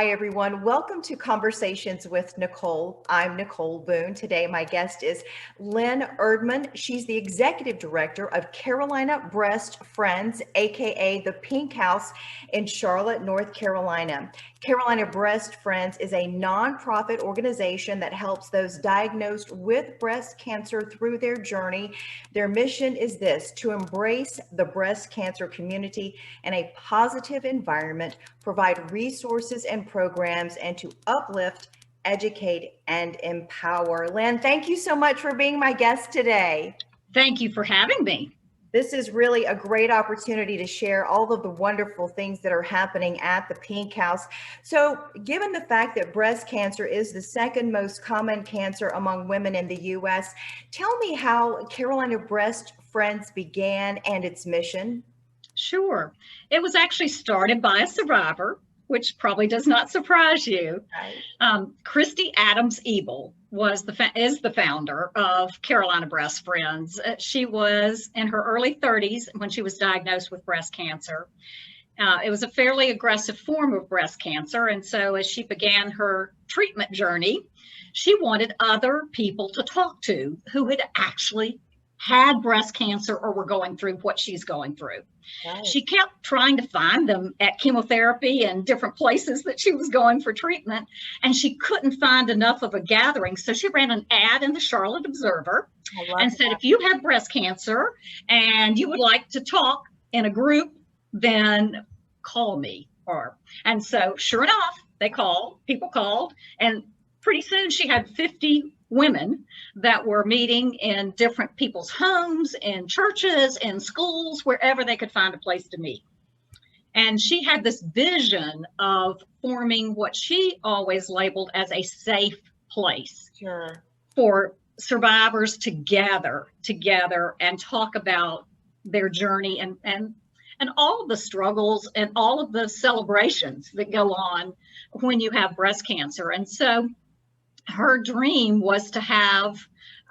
Hi, everyone. Welcome to Conversations with Nicole. I'm Nicole Boone. Today, my guest is Lynn Erdman. She's the Executive Director of Carolina Breast Friends, aka the Pink House in Charlotte, North Carolina. Carolina Breast Friends is a nonprofit organization that helps those diagnosed with breast cancer through their journey. Their mission is this: to embrace the breast cancer community in a positive environment, provide resources and programs, and to uplift, educate, and empower. Lynn, thank you so much for being my guest today. Thank you for having me. This is really a great opportunity to share all of the wonderful things that are happening at the Pink House. So, given the fact that breast cancer is the second most common cancer among women in the U.S., tell me how Carolina Breast Friends began and its mission. Sure. It was actually started by a survivor, which probably does not surprise you. Right. Christy Adams-Ebel is the founder of Carolina Breast Friends. She was in her early 30s when she was diagnosed with breast cancer. It was a fairly aggressive form of breast cancer. And so as she began her treatment journey, she wanted other people to talk to who had actually had breast cancer or were going through what she's going through. Right. She kept trying to find them at chemotherapy and different places that she was going for treatment, and she couldn't find enough of a gathering. So she ran an ad in the Charlotte Observer and said, if you have breast cancer and you would like to talk in a group, then call me. And so sure enough, people called, and pretty soon she had 50 women that were meeting in different people's homes, in churches, in schools, wherever they could find a place to meet. And she had this vision of forming what she always labeled as a safe place for survivors to gather together and talk about their journey and all of the struggles and all of the celebrations that go on when you have breast cancer. And so her dream was to have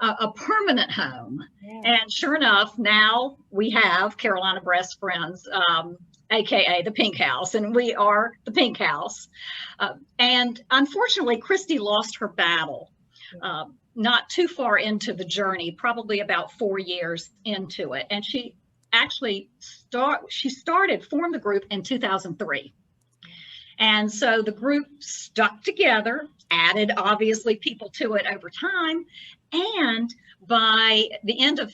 a permanent home. Yeah. And sure enough, now we have Carolina Breast Friends, aka the Pink House, and we are the Pink House. And unfortunately, Christy lost her battle not too far into the journey, probably about 4 years into it. And she actually formed the group in 2003. And so the group stuck together, added obviously people to it over time. And by the end of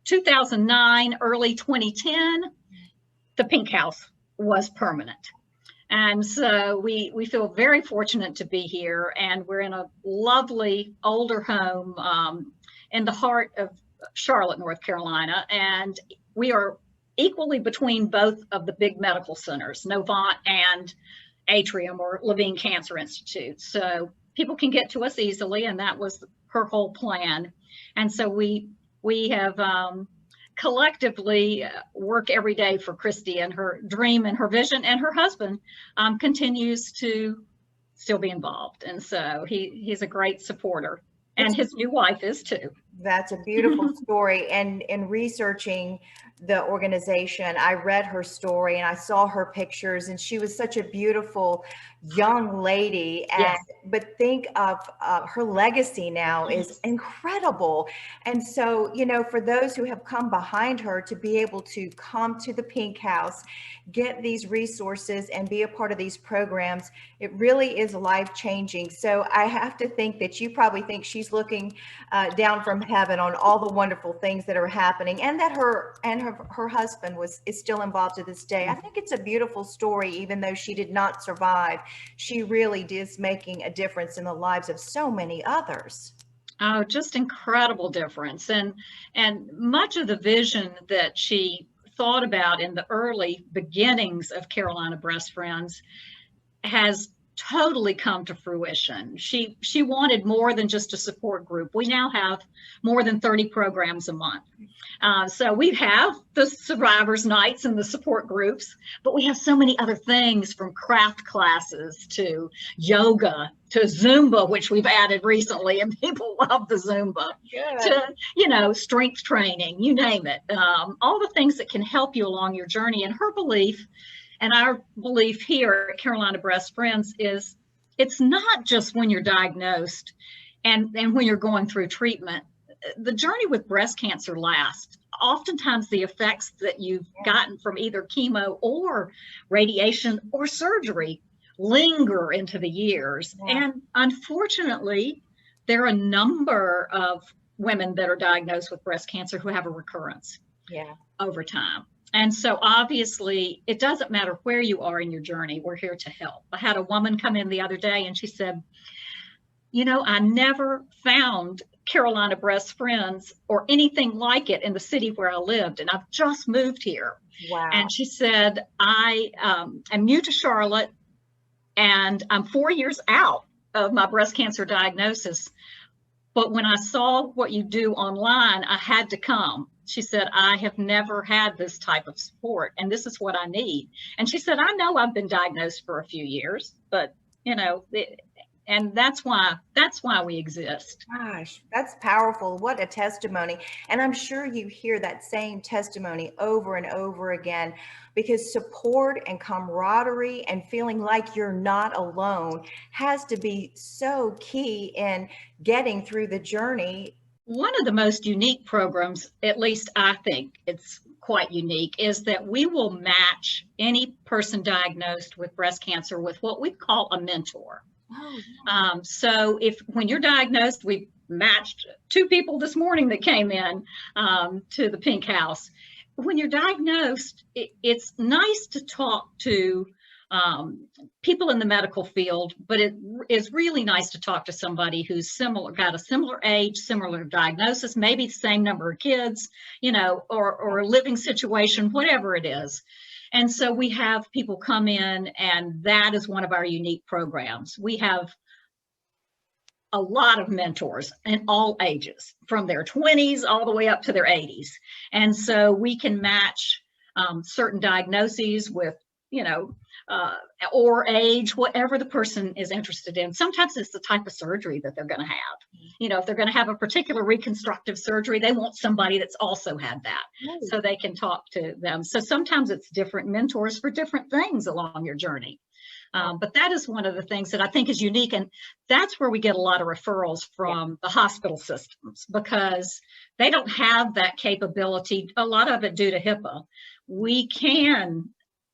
2009, early 2010, the Pink House was permanent. And so we feel very fortunate to be here. And we're in a lovely older home in the heart of Charlotte, North Carolina. And we are equally between both of the big medical centers, Novant and Atrium or Levine Cancer Institute. So people can get to us easily, and that was her whole plan. And so we have collectively work every day for Christy, and her dream and her vision, and her husband continues to still be involved. And so he's a great supporter, and his new wife is too. That's a beautiful story. And in researching the organization, I read her story and I saw her pictures, and she was such a beautiful young lady. And yes. But think of her legacy now is incredible. And so, you know, for those who have come behind her to be able to come to the Pink House, get these resources and be a part of these programs, it really is life-changing. So I have to think that you probably think she's looking down from heaven on all the wonderful things that are happening, and that her husband is still involved to this day. I think it's a beautiful story. Even though she did not survive, she really is making a difference in the lives of so many others. Oh, just incredible difference. And much of the vision that she thought about in the early beginnings of Carolina Breast Friends has totally come to fruition. She wanted more than just a support group. We now have more than 30 programs a month. So we have the survivors nights and the support groups, but we have so many other things, from craft classes to yoga to Zumba, which we've added recently, and people love the Zumba. Good. To, you know, strength training, you name it. All the things that can help you along your journey. And her belief, And our belief here at Carolina Breast Friends is it's not just when you're diagnosed and when you're going through treatment. The journey with breast cancer lasts. Oftentimes the effects that you've gotten from either chemo or radiation or surgery linger into the years. And unfortunately, there are a number of women that are diagnosed with breast cancer who have a recurrence over time. And so obviously it doesn't matter where you are in your journey, we're here to help. I had a woman come in the other day and she said, you know, I never found Carolina Breast Friends or anything like it in the city where I lived, and I've just moved here. Wow. And she said, I am new to Charlotte and I'm 4 years out of my breast cancer diagnosis. But when I saw what you do online, I had to come. She said, I have never had this type of support, and this is what I need. And she said, I know I've been diagnosed for a few years, but you know, and that's why we exist. Gosh, that's powerful. What a testimony. And I'm sure you hear that same testimony over and over again, because support and camaraderie and feeling like you're not alone has to be so key in getting through the journey. One of the most unique programs, at least I think it's quite unique, is that we will match any person diagnosed with breast cancer with what we call a mentor. So when you're diagnosed, we matched 2 people this morning that came in to the Pink House. When you're diagnosed, it's nice to talk to people in the medical field, but it is really nice to talk to somebody who's got a similar age, similar diagnosis, maybe the same number of kids, you know, or a living situation, whatever it is. And so we have people come in, and that is one of our unique programs. We have a lot of mentors in all ages, from their 20s all the way up to their 80s. And so we can match certain diagnoses with, you know, or age, whatever the person is interested in. Sometimes it's the type of surgery that they're going to have. You know, if they're going to have a particular reconstructive surgery, they want somebody that's also had that, so they can talk to them. So sometimes it's different mentors for different things along your journey. But that is one of the things that I think is unique. And that's where we get a lot of referrals from the hospital systems, because they don't have that capability, a lot of it due to HIPAA. We can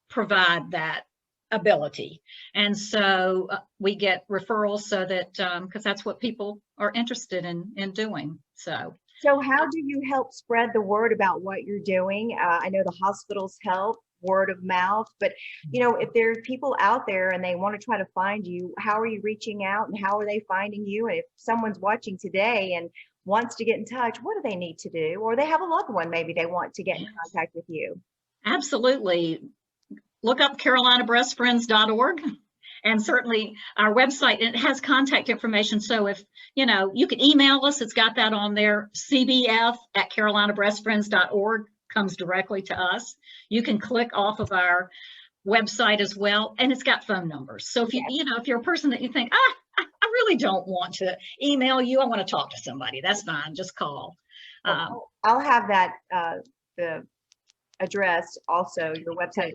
provide that ability. And so we get referrals so that, because that's what people are interested in doing. So how do you help spread the word about what you're doing? I know the hospitals help, word of mouth, but you know, if there's people out there and they want to try to find you, how are you reaching out and how are they finding you? And if someone's watching today and wants to get in touch, what do they need to do? Or they have a loved one, maybe they want to get in contact with you. Absolutely. Look up carolinabreastfriends.org, and certainly our website, it has contact information. So if, you know, you can email us, it's got that on there. cbf@carolinabreastfriends.org comes directly to us. You can click off of our website as well, and it's got phone numbers. So if you know, if you're a person that you think, I really don't want to email you, I want to talk to somebody, that's fine, just call. I'll have that the address, also your website,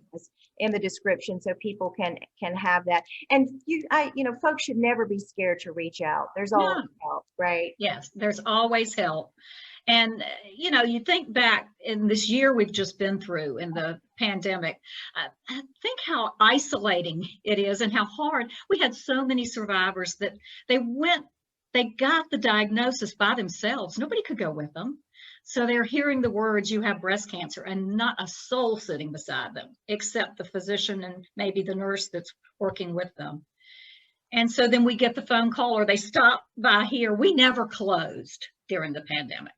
in the description, so people can have that. And you know, folks should never be scared to reach out. There's always help, right? Yes, there's always help. And you know, you think back in this year we've just been through in the pandemic, I think how isolating it is and how hard. We had so many survivors that they got the diagnosis by themselves. Nobody could go with them. So they're hearing the words, you have breast cancer, and not a soul sitting beside them, except the physician and maybe the nurse that's working with them. And so then we get the phone call, or they stop by here. We never closed during the pandemic.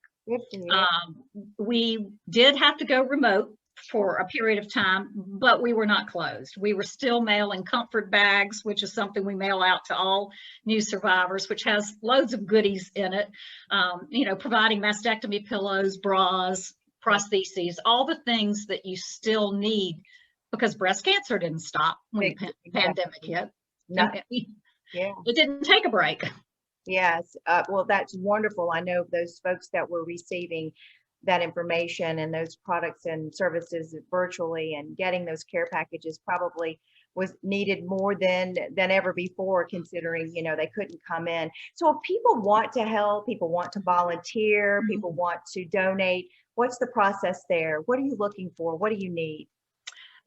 We did have to go remote for a period of time, but we were not closed. We were still mailing comfort bags, which is something we mail out to all new survivors, which has loads of goodies in it. You know, providing mastectomy pillows, bras, prostheses, all the things that you still need, because breast cancer didn't stop when the pandemic hit. It didn't take a break. Yes. Well, that's wonderful. I know those folks that were receiving that information and those products and services virtually, and getting those care packages probably was needed more than ever before, considering, you know, they couldn't come in. So if people want to help, people want to volunteer, people want to donate, what's the process there? What are you looking for? What do you need?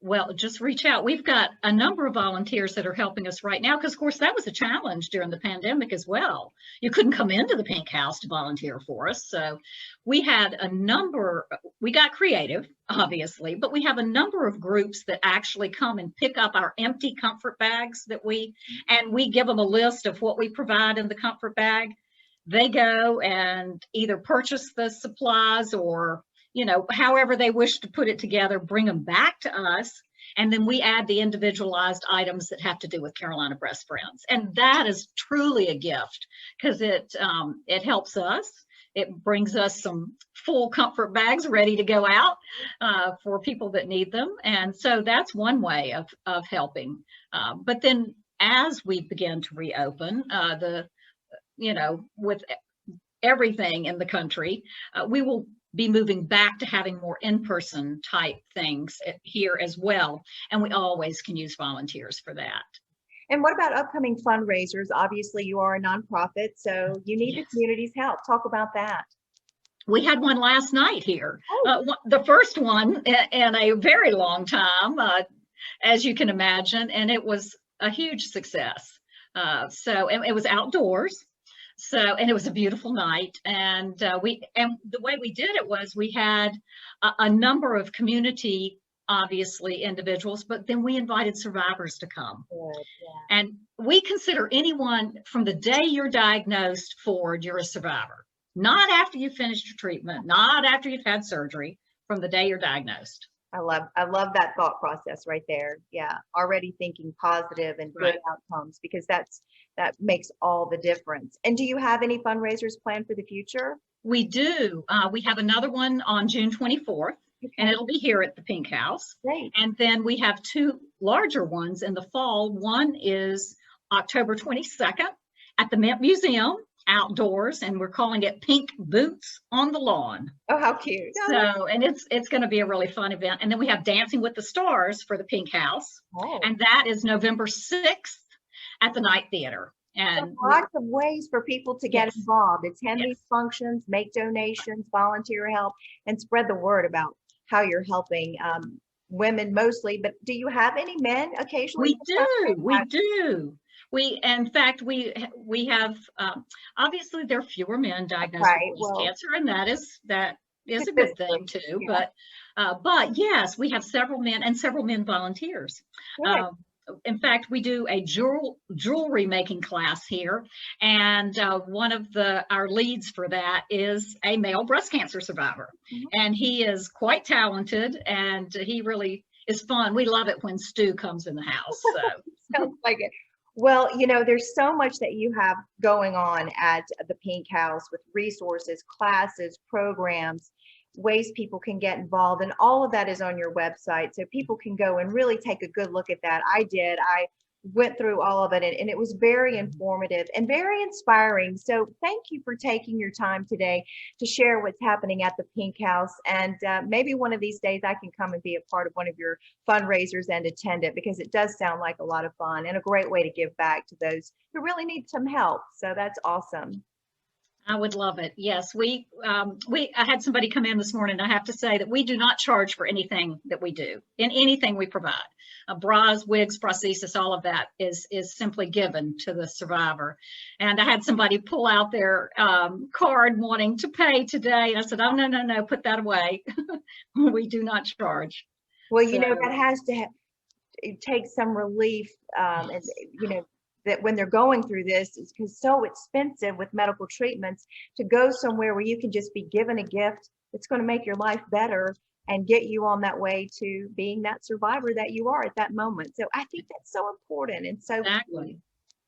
Well, just reach out. We've got a number of volunteers that are helping us right now, because of course that was a challenge during the pandemic as well. You couldn't come into the Pink House to volunteer for us. So we had a number, we got creative, obviously, but we have a number of groups that actually come and pick up our empty comfort bags and we give them a list of what we provide in the comfort bag. They go and either purchase the supplies or, you know, however they wish to put it together, bring them back to us. And then we add the individualized items that have to do with Carolina Breast Friends. And that is truly a gift, because it helps us. It brings us some full comfort bags ready to go out for people that need them. And so that's one way of helping. But then as we begin to reopen, with everything in the country, we will be moving back to having more in-person type things here as well. And we always can use volunteers for that. And what about upcoming fundraisers? Obviously, you are a nonprofit, so you need the community's help. Talk about that. We had one last night here, the first one in a very long time, as you can imagine, and it was a huge success. So it was outdoors. And it was a beautiful night, and the way we did it was we had a number of community, obviously, individuals, but then we invited survivors to come. Good, yeah. And we consider anyone from the day you're diagnosed forward, you're a survivor. Not after you finished your treatment, not after you've had surgery, from the day you're diagnosed. I love that thought process right there. Yeah, already thinking positive and good outcomes, because that makes all the difference. And do you have any fundraisers planned for the future? We do. We have another one on June 24th, and it'll be here at the Pink House. Great. And then we have two larger ones in the fall. One is October 22nd at the Mint Museum, outdoors, and we're calling it Pink Boots on the Lawn. Oh, how cute. So, and it's going to be a really fun event. And then we have Dancing with the Stars for the Pink House. Oh. And that is November 6th at the Night Theater. And lots of ways for people to get involved. Attend these functions, make donations, volunteer help, and spread the word about how you're helping women mostly. But do you have any men occasionally? We do. In fact, we have, obviously there are fewer men diagnosed with breast cancer, and that is a good thing too. Yeah. But yes, we have several men and several men volunteers. In fact, we do a jewelry making class here, and one of our leads for that is a male breast cancer survivor, and he is quite talented, and he really is fun. We love it when Stu comes in the house. So. Sounds like it. Well, you know, there's so much that you have going on at the Pink House with resources, classes, programs, ways people can get involved, and all of that is on your website, so people can go and really take a good look at that. I went through all of it, and it was very informative and very inspiring. So thank you for taking your time today to share what's happening at the Pink House. And maybe one of these days I can come and be a part of one of your fundraisers and attend it, because it does sound like a lot of fun and a great way to give back to those who really need some help. So that's awesome. I would love it. Yes, I had somebody come in this morning. I have to say that we do not charge for anything that we do, in anything we provide. Bras, wigs, prosthesis, all of that is simply given to the survivor. And I had somebody pull out their card wanting to pay today. And I said, oh, no, put that away. We do not charge. Well, you know, that has to take some relief, and, you know, that when they're going through this, is because it's so expensive with medical treatments, to go somewhere where you can just be given a gift that's going to make your life better and get you on that way to being that survivor that you are at that moment. So I think that's so important. And so exactly.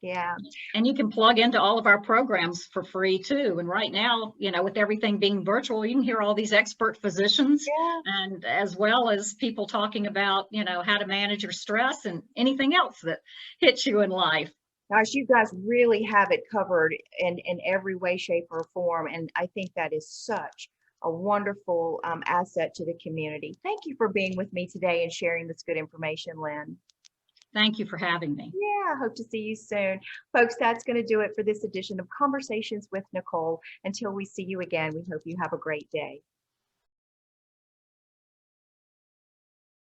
Yeah. And you can plug into all of our programs for free too. And right now, you know, with everything being virtual, you can hear all these expert physicians, and as well as people talking about, you know, how to manage your stress and anything else that hits you in life. Gosh, you guys really have it covered in every way, shape, or form. And I think that is such a wonderful asset to the community. Thank you for being with me today and sharing this good information, Lynn. Thank you for having me. Yeah, hope to see you soon. Folks, that's going to do it for this edition of Conversations with Nicole. Until we see you again, we hope you have a great day.